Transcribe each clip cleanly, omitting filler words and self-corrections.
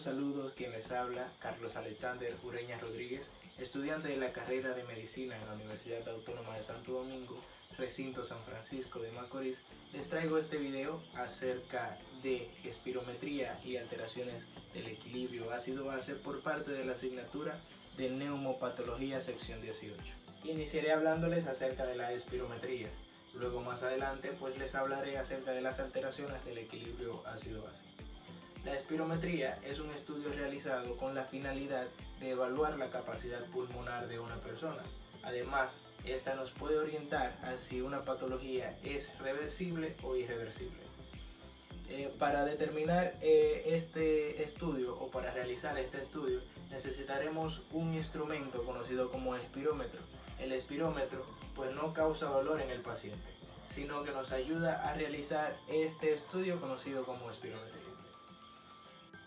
Saludos, quien les habla, Carlos Alexander Ureña Rodríguez, estudiante de la carrera de Medicina en la Universidad Autónoma de Santo Domingo, recinto San Francisco de Macorís. Les traigo este video acerca de espirometría y alteraciones del equilibrio ácido-base por parte de la asignatura de Neumopatología sección 18. Iniciaré hablándoles acerca de la espirometría. Luego más adelante pues les hablaré acerca de las alteraciones del equilibrio ácido-base. La espirometría es un estudio realizado con la finalidad de evaluar la capacidad pulmonar de una persona. Además, esta nos puede orientar a si una patología es reversible o irreversible. Para determinar este estudio o para realizar este estudio necesitaremos un instrumento conocido como espirómetro. El espirómetro pues no causa dolor en el paciente, sino que nos ayuda a realizar este estudio conocido como espirometría.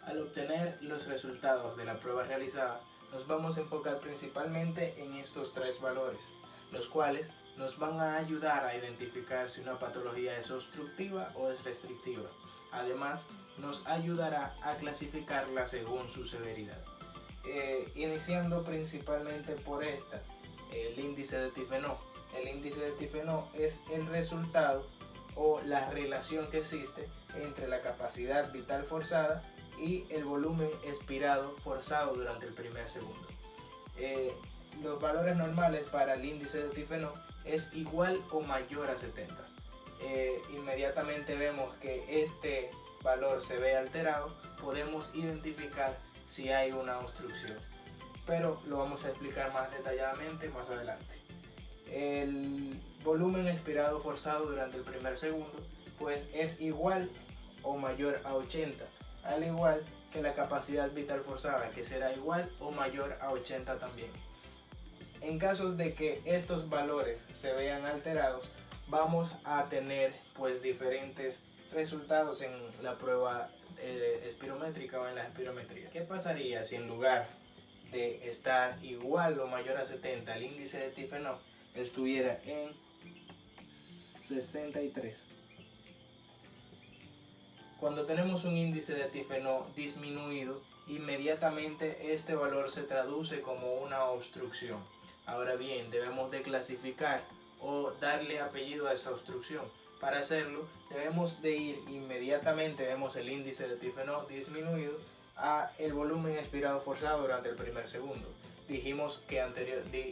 Al obtener los resultados de la prueba realizada, nos vamos a enfocar principalmente en estos tres valores, los cuales nos van a ayudar a identificar si una patología es obstructiva o es restrictiva. Además, nos ayudará a clasificarla según su severidad. Iniciando principalmente por el índice de Tifenot. El índice de Tifenot es el resultado o la relación que existe entre la capacidad vital forzada y el volumen expirado forzado durante el primer segundo. Los valores normales para el índice de Tifenot es igual o mayor a 70. Inmediatamente vemos que este valor se ve alterado, podemos identificar si hay una obstrucción, pero lo vamos a explicar más detalladamente más adelante. El volumen expirado forzado durante el primer segundo pues es igual o mayor a 80, al igual que la capacidad vital forzada, que será igual o mayor a 80 también. En casos de que estos valores se vean alterados, vamos a tener pues diferentes resultados en la prueba espirométrica o en la espirometría. ¿Qué pasaría si en lugar de estar igual o mayor a 70 el índice de Tifenot estuviera en 63? Cuando tenemos un índice de Tifenot disminuido, inmediatamente este valor se traduce como una obstrucción. Ahora bien, debemos de clasificar o darle apellido a esa obstrucción. Para hacerlo, debemos de ir inmediatamente, vemos el índice de Tifenot disminuido, a el volumen expirado forzado durante el primer segundo.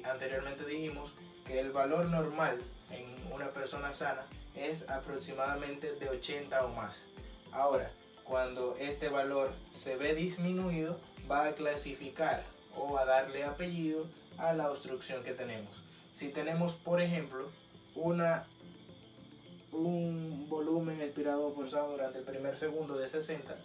Anteriormente dijimos que el valor normal en una persona sana es aproximadamente de 80 o más. Ahora, cuando este valor se ve disminuido, va a clasificar o a darle apellido a la obstrucción que tenemos. Si tenemos, por ejemplo, un volumen expirado forzado durante el primer segundo de 60,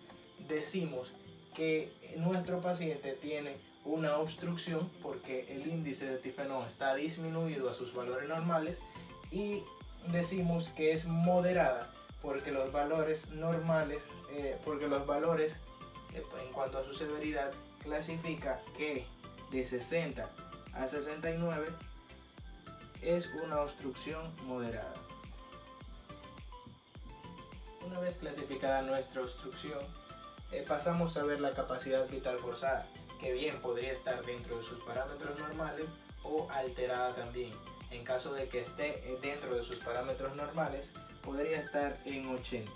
decimos que nuestro paciente tiene una obstrucción porque el índice de Tifenot está disminuido a sus valores normales, y decimos que es moderada porque los valores normales, en cuanto a su severidad, clasifica que de 60 a 69 es una obstrucción moderada. Una vez clasificada nuestra obstrucción, pasamos a ver la capacidad vital forzada, que bien podría estar dentro de sus parámetros normales o alterada también. En caso de que esté dentro de sus parámetros normales, podría estar en 80.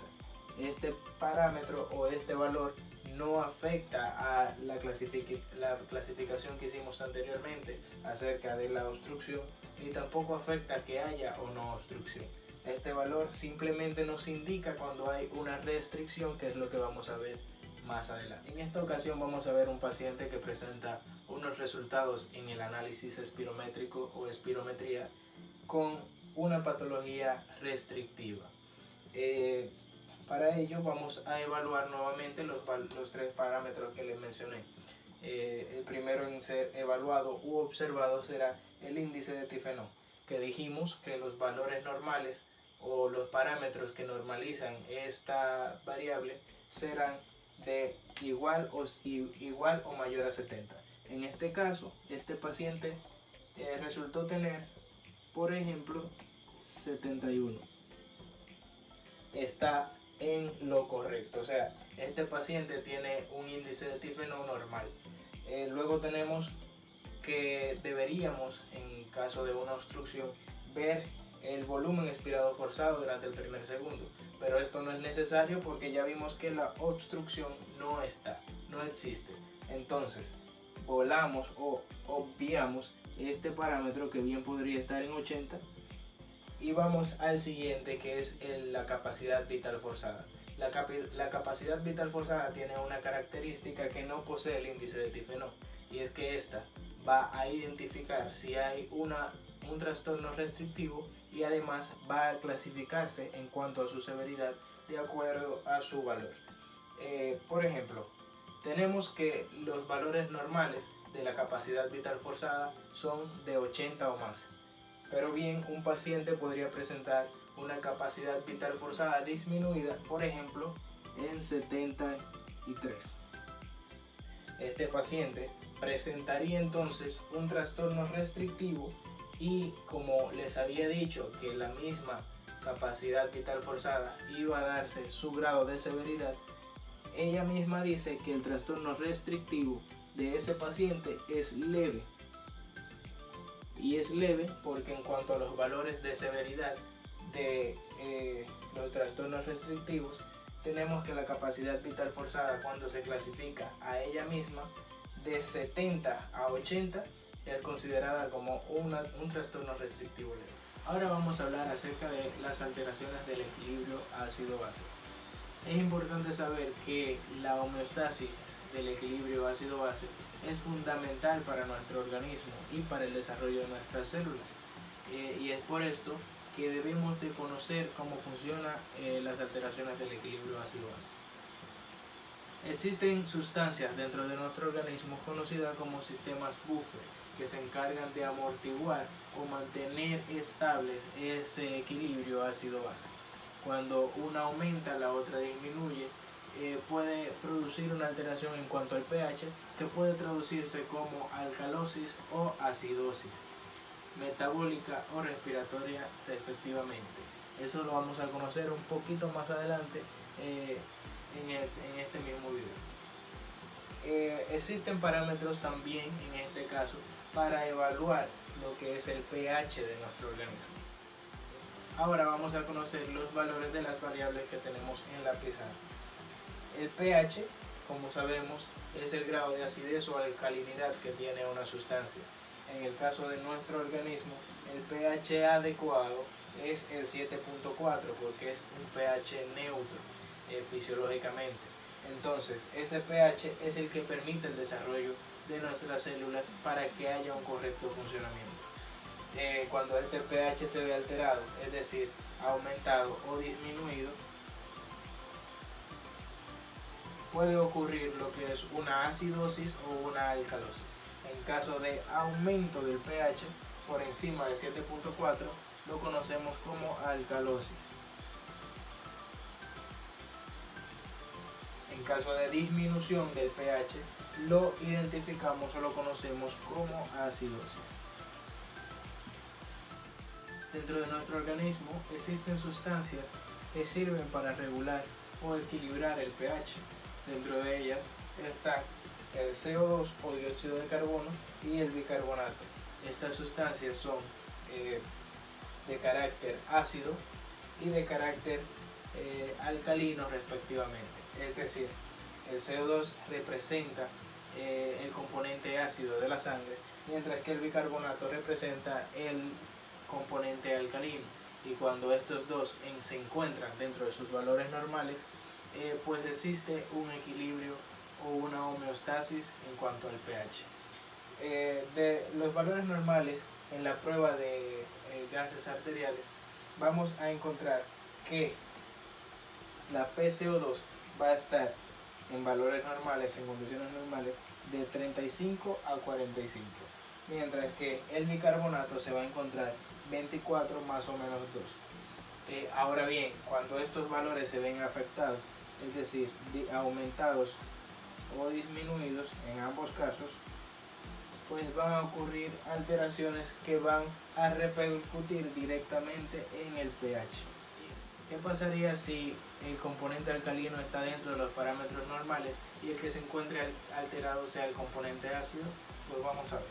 Este parámetro o este valor no afecta a la clasificación que hicimos anteriormente acerca de la obstrucción, ni tampoco afecta a que haya o no obstrucción. Este valor simplemente nos indica cuando hay una restricción, que es lo que vamos a ver más adelante. En esta ocasión vamos a ver un paciente que presenta unos resultados en el análisis espirométrico o espirometría con una patología restrictiva. Para ello vamos a evaluar nuevamente los tres parámetros que les mencioné. El primero en ser evaluado u observado será el índice de Tifenot, que dijimos que los valores normales o los parámetros que normalizan esta variable serán de igual o mayor a 70. En este caso, este paciente resultó tener, por ejemplo, 71. Está en lo correcto. O sea, este paciente tiene un índice de tifeno normal. Luego tenemos que deberíamos, en caso de una obstrucción, ver el volumen expirado forzado durante el primer segundo, pero esto no es necesario porque ya vimos que la obstrucción no existe. Entonces volamos o obviamos este parámetro, que bien podría estar en 80, y vamos al siguiente, que es la capacidad vital forzada. La capacidad vital forzada tiene una característica que no posee el índice de tifeno, y es que esta va a identificar si hay un trastorno restrictivo, y además va a clasificarse en cuanto a su severidad de acuerdo a su valor. Por ejemplo, tenemos que los valores normales de la capacidad vital forzada son de 80 o más. Pero bien, un paciente podría presentar una capacidad vital forzada disminuida, por ejemplo, en 73. Este paciente presentaría entonces un trastorno restrictivo, y como les había dicho que la misma capacidad vital forzada iba a darse su grado de severidad, ella misma dice que el trastorno restrictivo de ese paciente es leve. Y es leve porque en cuanto a los valores de severidad de los trastornos restrictivos, tenemos que la capacidad vital forzada, cuando se clasifica a ella misma de 70 a 80, es considerada como un trastorno restrictivo leve. Ahora vamos a hablar acerca de las alteraciones del equilibrio ácido-base. Es importante saber que la homeostasis del equilibrio ácido-base es fundamental para nuestro organismo y para el desarrollo de nuestras células. Y es por esto que debemos de conocer cómo funcionan las alteraciones del equilibrio ácido-base. Existen sustancias dentro de nuestro organismo conocidas como sistemas buffer, que se encargan de amortiguar o mantener estables ese equilibrio ácido-base. Cuando una aumenta, la otra disminuye, puede producir una alteración en cuanto al pH, que puede traducirse como alcalosis o acidosis, metabólica o respiratoria respectivamente. Eso lo vamos a conocer un poquito más adelante en este mismo video. Existen parámetros también en este caso para evaluar lo que es el pH de nuestro organismo. Ahora vamos a conocer los valores de las variables que tenemos en la pizarra. El pH, como sabemos, es el grado de acidez o alcalinidad que tiene una sustancia. En el caso de nuestro organismo, el pH adecuado es el 7.4 porque es un pH neutro fisiológicamente. Entonces, ese pH es el que permite el desarrollo de nuestras células para que haya un correcto funcionamiento. Cuando este pH se ve alterado, es decir, aumentado o disminuido, puede ocurrir lo que es una acidosis o una alcalosis. En caso de aumento del pH por encima de 7.4, lo conocemos como alcalosis. En caso de disminución del pH, lo identificamos o lo conocemos como acidosis. Dentro de nuestro organismo existen sustancias que sirven para regular o equilibrar el pH. Dentro de ellas están el CO2 o dióxido de carbono y el bicarbonato. Estas sustancias son de carácter ácido y de carácter alcalino respectivamente. Es decir, el CO2 representa el componente ácido de la sangre, mientras que el bicarbonato representa el componente alcalino. Y cuando estos dos se encuentran dentro de sus valores normales, pues existe un equilibrio o una homeostasis en cuanto al pH. De los valores normales en la prueba de gases arteriales, vamos a encontrar que la PCO2 va a estar en valores normales, en condiciones normales, de 35 a 45, mientras que el bicarbonato se va a encontrar 24 más o menos 2. Ahora bien, cuando estos valores se ven afectados, es decir, aumentados o disminuidos en ambos casos, pues van a ocurrir alteraciones que van a repercutir directamente en el pH. ¿Qué pasaría si el componente alcalino está dentro de los parámetros normales y el que se encuentre alterado sea el componente ácido? Pues vamos a ver.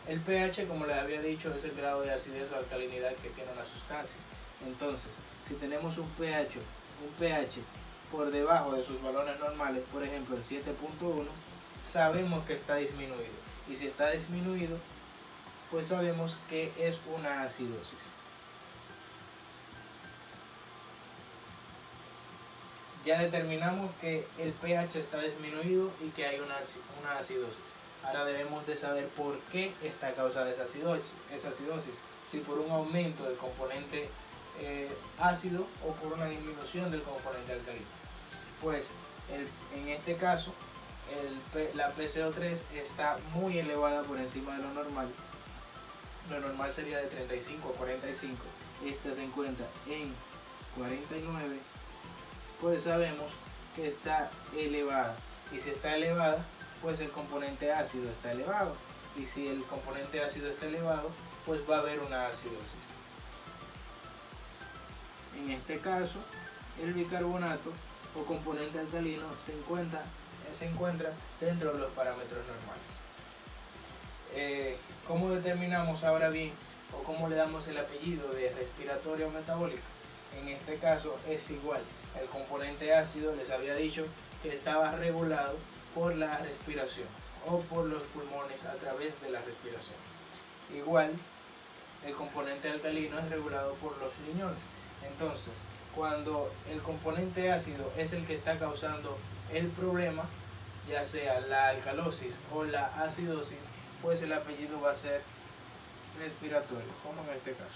El pH, como les había dicho, es el grado de acidez o alcalinidad que tiene una sustancia. Entonces, si tenemos un pH por debajo de sus valores normales, por ejemplo el 7.1, sabemos que está disminuido. Y si está disminuido, pues sabemos que es una acidosis. Ya determinamos que el pH está disminuido y que hay una acidosis. Ahora debemos de saber por qué está causada esa acidosis. Si por un aumento del componente ácido o por una disminución del componente alcalino. Pues en este caso la PCO3 está muy elevada por encima de lo normal. Lo normal sería de 35 a 45. Esta se encuentra en 49. Pues sabemos que está elevada, y si está elevada, pues el componente ácido está elevado, y si el componente ácido está elevado, pues va a haber una acidosis. En este caso, el bicarbonato o componente alcalino se encuentra dentro de los parámetros normales. ¿Cómo determinamos ahora bien, o cómo le damos el apellido de respiratoria o metabólica? En este caso es igual. El componente ácido, les había dicho que estaba regulado por la respiración o por los pulmones a través de la respiración. Igual, el componente alcalino es regulado por los riñones. Entonces, cuando el componente ácido es el que está causando el problema, ya sea la alcalosis o la acidosis, pues el apellido va a ser respiratorio, como en este caso.